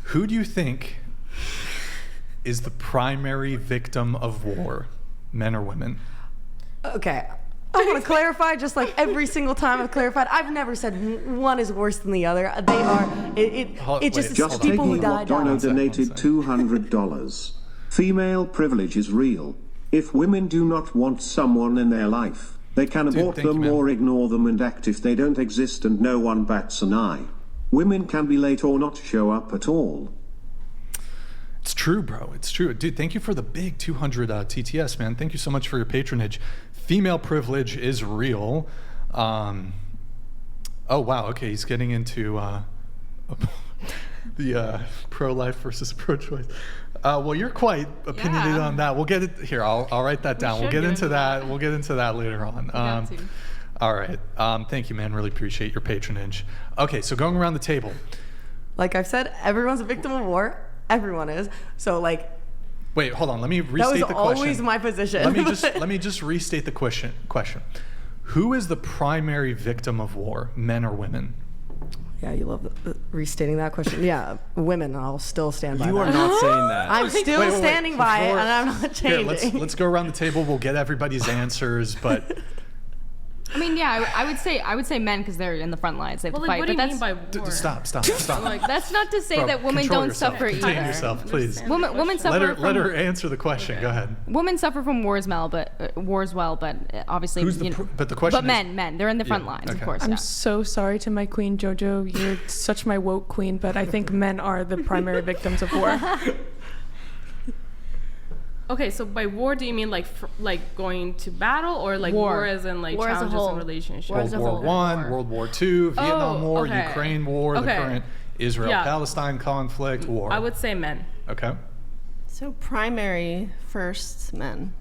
Who do you think is the primary victim of war, men or women? Okay. I want to clarify, just like every single time I've clarified, I've never said one is worse than the other. They are. It's people who died. Donna donated $200. Female privilege is real. If women do not want someone in their life, they can abort them or ignore them and act if they don't exist and no one bats an eye. Women can be late or not show up at all. It's true, bro. It's true. Dude, thank you for the big 200 TTS, man. Thank you so much for your patronage. Female privilege is real. Oh, wow. Okay, he's getting into the pro-life versus pro-choice. Well, you're quite opinionated on that. We'll get it here. I'll write that down. We'll get into that. We'll get into that later on. All right. Thank you, man. Really appreciate your patronage. Okay, so going around the table. Like I've said, everyone's a victim of war. Everyone is. So like. Wait, hold on. Let me restate the question. That was always my position. Let me just restate the question. Who is the primary victim of war, men or women? Yeah, you love restating that question. Yeah, women. I'll still stand by that. You are not saying that. I'm still standing by it, and I'm not changing. Here, let's go around the table. We'll get everybody's answers, but. I mean, yeah, I would say men because they're in the front lines. They have to fight. What do you mean by war? Stop. Like, that's not to say that women don't suffer either. Contain yourself, please. Women suffer. Let her answer the question. Okay. Go ahead. Women suffer from war as well, but obviously. But the question. But men, they're in the front lines, of course. I'm so sorry to my queen, Jojo. You're such my woke queen, but I think men are the primary victims of war. Okay, so by war, do you mean like going to battle, or like war as in like war challenges in relationships? World War I, World War II, Vietnam War, Ukraine War, the current Israel-Palestine conflict, war. I would say men. Okay. So primary first, men.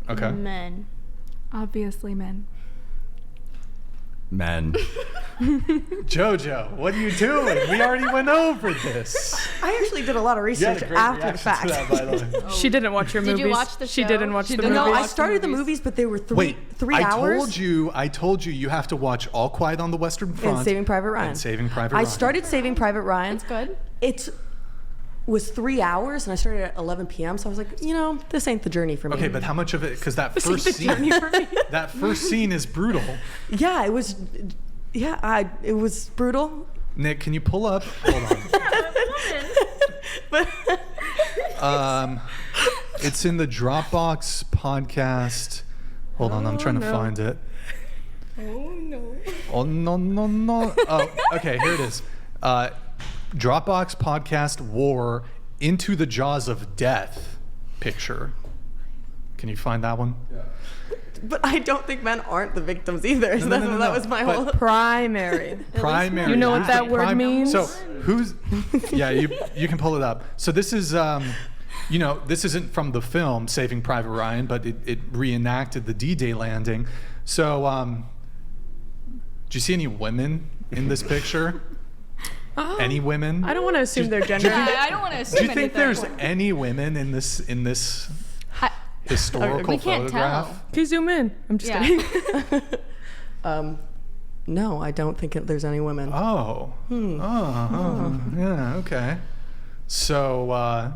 Okay. Men. Obviously men. Men. Jojo, what are you doing? We already went over this. I actually did a lot of research after the fact. That, by the way. She didn't watch your movies. Did you watch the show? She didn't watch the movies. No, I started the movies, but they were three hours. I told you have to watch All Quiet on the Western Front. And Saving Private Ryan. I started Saving Private Ryan. It's good. It was 3 hours, and I started at 11 p.m. So I was like, this ain't the journey for me. Okay, but how much of it? Because that first scene, that first scene is brutal. Yeah, it was. Yeah, it was brutal. Nick, can you pull up? Hold on. It's in the Dropbox podcast. Hold on, I'm trying to find it. Oh no. Oh no. Oh, okay, here it is. Dropbox podcast war Into the Jaws of Death picture. Can you find that one? Yeah. But I don't think men aren't the victims either. So that was my whole primary. Primary. You know what that word means? So who's? Yeah, you can pull it up. So this is, this isn't from the film Saving Private Ryan, but it reenacted the D-Day landing. So, do you see any women in this picture? Any women? I don't want to assume their gender. I don't want to assume. Do you think there's any women in this historical we can't photograph? tell. Can you zoom in? I'm just kidding. No, I don't think there's any women. Oh. Yeah, okay. So,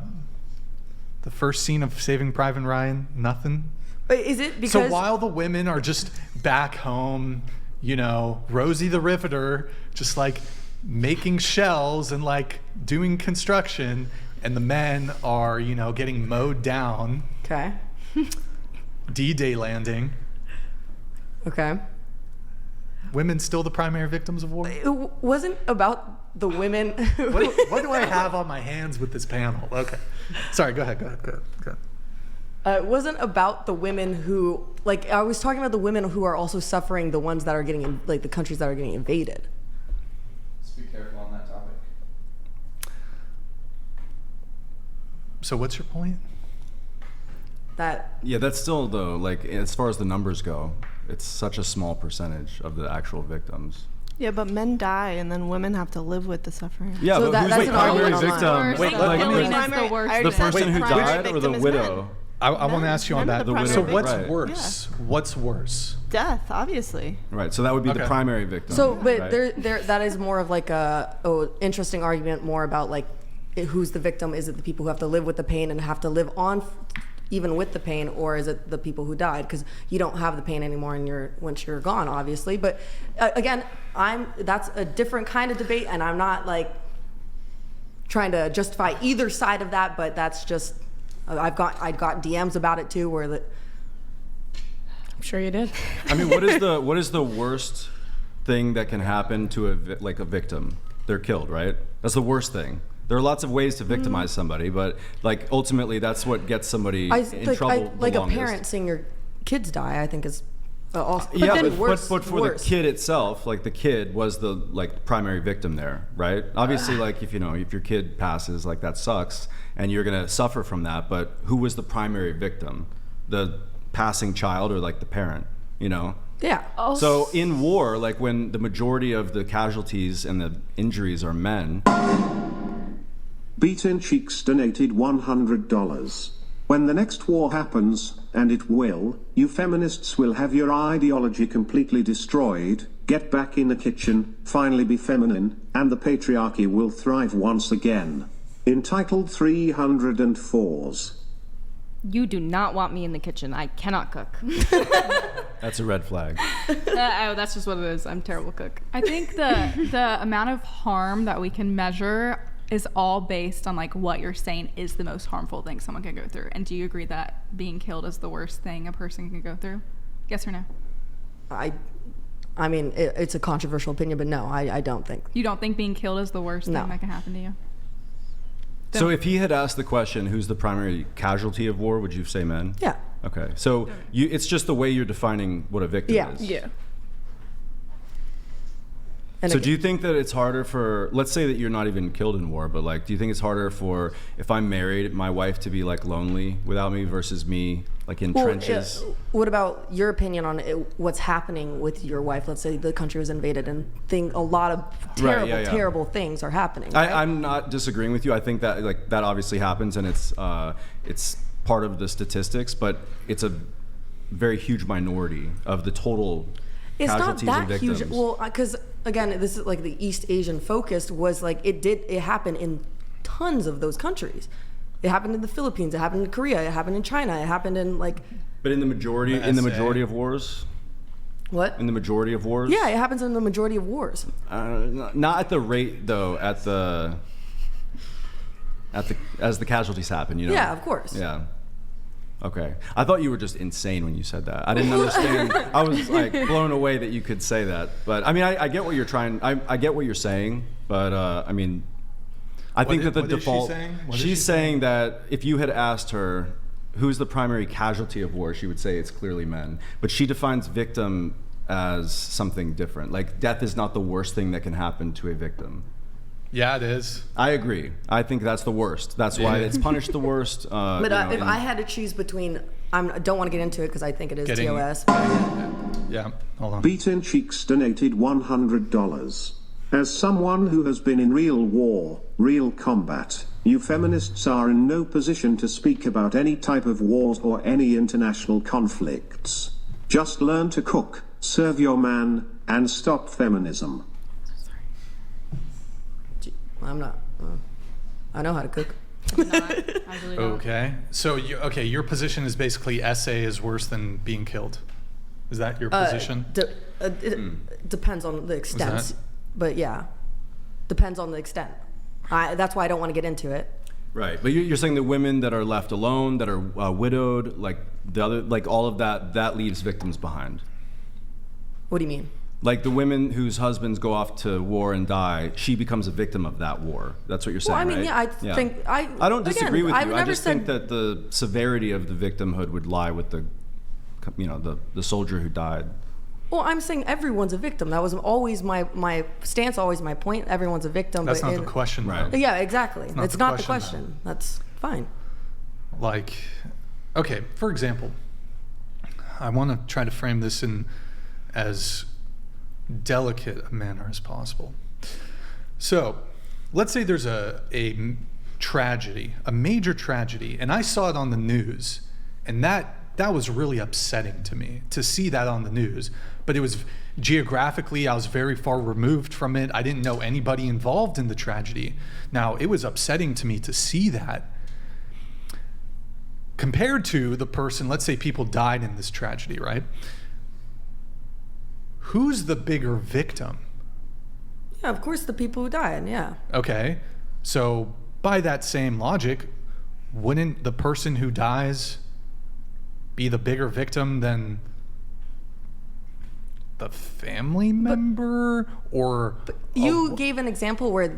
the first scene of Saving Private Ryan, nothing? Is it because... So while the women are just back home, Rosie the Riveter, just like making shells and like doing construction, and the men are, getting mowed down. Okay. D-Day landing. Okay. Women still the primary victims of war? It wasn't about the women. What do I have on my hands with this panel? Okay. Sorry, go ahead. It wasn't about the women who, I was talking about the women who are also suffering, the ones that are getting, the countries that are getting invaded. Just be careful on that topic. So what's your point? Yeah, that's still, though, as far as the numbers go, it's such a small percentage of the actual victims. Yeah, but men die, and then women have to live with the suffering. Yeah, so but who's the primary victim? The person who died or the widow? I want to ask you on that. So what's worse? Yeah. What's worse? Death, obviously. Right, so that would be the primary victim. So, but right? that is more of a interesting argument more about who's the victim? Is it the people who have to live with the pain and have to live on even with the pain, or is it the people who died? Because you don't have the pain anymore once you're gone, obviously. But again, that's a different kind of debate, and I'm not like trying to justify either side of that, but that's just, I got DMs about it too, where I'm sure you did. I mean, what is the worst thing that can happen to a victim? They're killed, right? That's the worst thing. There are lots of ways to victimize somebody, but like ultimately that's what gets somebody in trouble the like longest. A parent seeing your kids die, I think is also, but for the kid itself, like the kid was the like primary victim there, right? Obviously, like if your kid passes, like that sucks, and you're gonna suffer from that. But who was the primary victim? The passing child or like the parent? Yeah. So in war, like when the majority of the casualties and the injuries are men. Beaten Cheeks donated $100. When the next war happens, and it will, you feminists will have your ideology completely destroyed, get back in the kitchen, finally be feminine, and the patriarchy will thrive once again. Entitled 304s. You do not want me in the kitchen. I cannot cook. That's a red flag. That's just what it is. I'm a terrible cook. I think the amount of harm that we can measure is all based on like what you're saying is the most harmful thing someone can go through. And do you agree that being killed is the worst thing a person can go through? Yes or no? I mean, it's a controversial opinion, but no, I don't think. You don't think being killed is the worst thing that can happen to you? So if he had asked the question, who's the primary casualty of war, would you say men? Yeah. Okay. So it's just the way you're defining what a victim is. Yeah. And so do you think that it's harder for, let's say that you're not even killed in war, but like, do you think it's harder for, if I'm married, my wife to be like lonely without me versus me like in trenches? What about your opinion on what's happening with your wife? Let's say the country was invaded and a lot of terrible things are happening. Right? I'm not disagreeing with you. I think that like that obviously happens and it's part of the statistics, but it's a very huge minority of the total it's casualties not and that victims. huge. Well, because again, this is like the East Asian focused was like it happened in tons of those countries. It happened in the Philippines. It happened in Korea. It happened in China. It happened in like. But in the majority of wars. What? In the majority of wars. Yeah, it happens in the majority of wars. Not at the rate though. As the casualties happen, Yeah, of course. Yeah. Okay. I thought you were just insane when you said that. I didn't understand. I was like blown away that you could say that. But I mean, I get what you're trying. I get what you're saying. But I mean, I think that the default. She's saying that if you had asked her who's the primary casualty of war, she would say it's clearly men. But she defines victim as something different. Like death is not the worst thing that can happen to a victim. Yeah, it is. I agree. I think that's the worst. That's why it's punished the worst. But if I had to choose between, I don't want to get into it because I think it is TOS. Yeah, hold on. Beaten Cheeks donated $100. As someone who has been in real war, real combat, you feminists are in no position to speak about any type of wars or any international conflicts. Just learn to cook, serve your man, and stop feminism. I'm not. I know how to cook. I really don't. Okay. So your position is basically SA is worse than being killed. Is that your position? It depends on the extent. But yeah, depends on the extent. That's why I don't want to get into it. Right, but you're saying the women that are left alone, that are widowed, like the other, like all of that leaves victims behind. What do you mean? Like the women whose husbands go off to war and die, she becomes a victim of that war. That's what you're saying, well, I mean, right? yeah, think I don't disagree with you. I just think said, that the severity of the victimhood would lie with the soldier who died. Well, I'm saying everyone's a victim. That was always my stance, always my point. Everyone's a victim. That's not the question, right? Though. Yeah, exactly. It's not the question. Though. That's fine. Like, okay, for example, I want to try to frame this in as delicate a manner as possible. So, let's say there's a tragedy, a major tragedy, and I saw it on the news, and that that was really upsetting to me to see that on the news. But it was geographically, I was very far removed from it. I didn't know anybody involved in the tragedy. Now, it was upsetting to me to see that. Compared to the person, let's say people died in this tragedy, right? Who's the bigger victim? Yeah, of course, the people who died. Yeah. Okay, so by that same logic, wouldn't the person who dies be the bigger victim than the family member? Or You gave an example where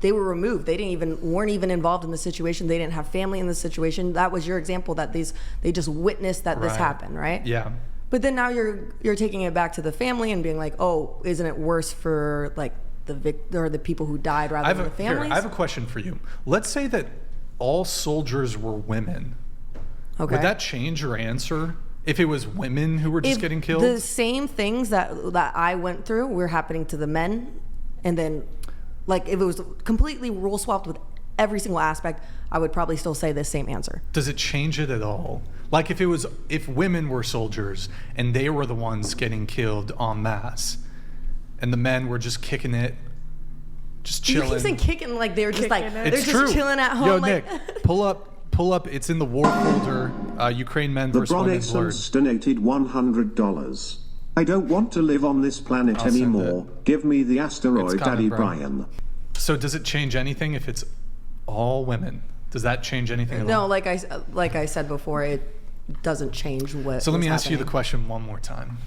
they were removed. They weren't even involved in the situation. They didn't have family in the situation. That was your example, that they just witnessed that this Right. happened, right? Yeah. But then now you're taking it back to the family and being like, oh, isn't it worse for like the people who died rather than the families? I have a question for you. Let's say that all soldiers were women. Okay. Would that change your answer if it was women who were just If getting killed? the same things that I went through were happening to the men, and then like if it was completely rule swapped with every single aspect, I would probably still say the same answer. Does it change it at all? Like if women were soldiers and they were the ones getting killed en masse, and the men were just kicking it, just You chilling. keep saying kicking like they were just like Kicking it. they're It's just true. chilling at home. Yo, like, Nick, pull up. It's in the war folder. Ukraine men The versus women blurred. Bronasons donated $100. I don't want to live on this planet I'll send anymore. Give me the asteroid, It's coming, Daddy bro. Brian. So does it change anything if it's all women? Does that change anything at no, all? like I said before, it doesn't change what. So let was me ask you the happening. question one more time.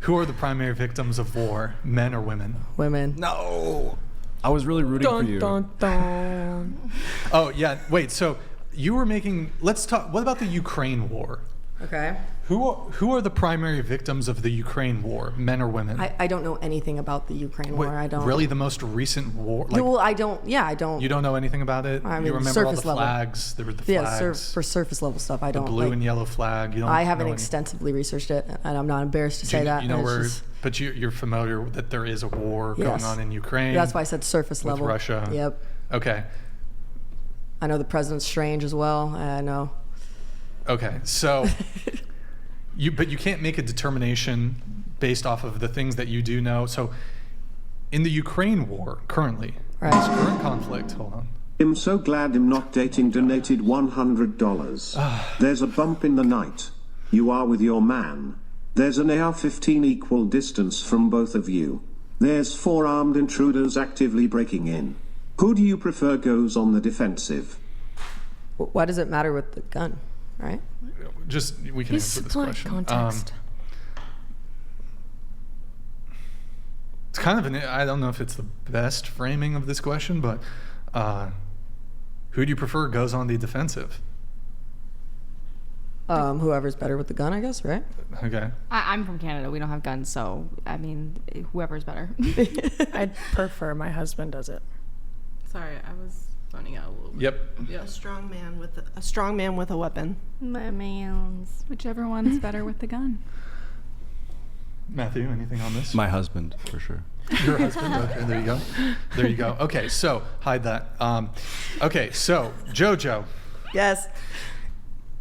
Who are the primary victims of war, men or women? Women. No. I was really rooting for Dun, you. dun, dun. Oh, yeah. Wait, so you were making, let's talk, what about the Ukraine war? Okay. Who are the primary victims of the Ukraine war, men or women? I don't know anything about the Ukraine Wait, war. I don't Really, the most recent war? Yeah, well, I don't. Yeah, I don't. You don't know anything about it? I mean, you remember all the surface level. flags? There were the Yeah, flags. for surface level stuff, I the don't. blue like, and yellow flag. You don't I haven't know any- extensively researched it, and I'm not embarrassed to Do say you, that. you know and it's where, just- but you're familiar that there is a war going Yes. on in Ukraine. that's why I said surface with level. Russia. Yep. Okay. I know the president's strange as well. I know. Okay. So, but you can't make a determination based off of the things that you do know. So, in the Ukraine war currently, Right. this current conflict. Hold on. I'm so glad I'm not dating donated $100. There's a bump in the night. You are with your man. There's an AR-15 equal distance from both of you. There's 4 armed intruders actively breaking in. Who do you prefer goes on the defensive? Why does it matter with the gun, right? Just we can He's answer this supplying question. context. It's kind of I don't know if it's the best framing of this question, but who do you prefer goes on the defensive? Whoever's better with the gun, I guess, right? Okay. I'm from Canada. We don't have guns, so I mean, whoever's better. I'd prefer my husband does it. Sorry, I was zoning out a little bit. Yep. A strong man with a weapon. My man's. Whichever one's better with the gun. Matthew, anything on this? My husband, for sure. Your husband. Okay, there you go. There you go. Okay, so hide that. Okay, so JoJo, Yes.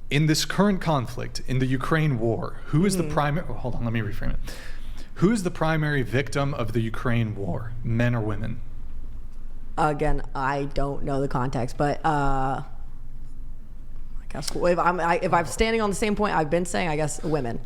in this current conflict in the Ukraine war, who is the primary? Oh, hold on, let me reframe it. Who is the primary victim of the Ukraine war, men or women? Again, I don't know the context, but I guess if I'm standing on the same point I've been saying, I guess women.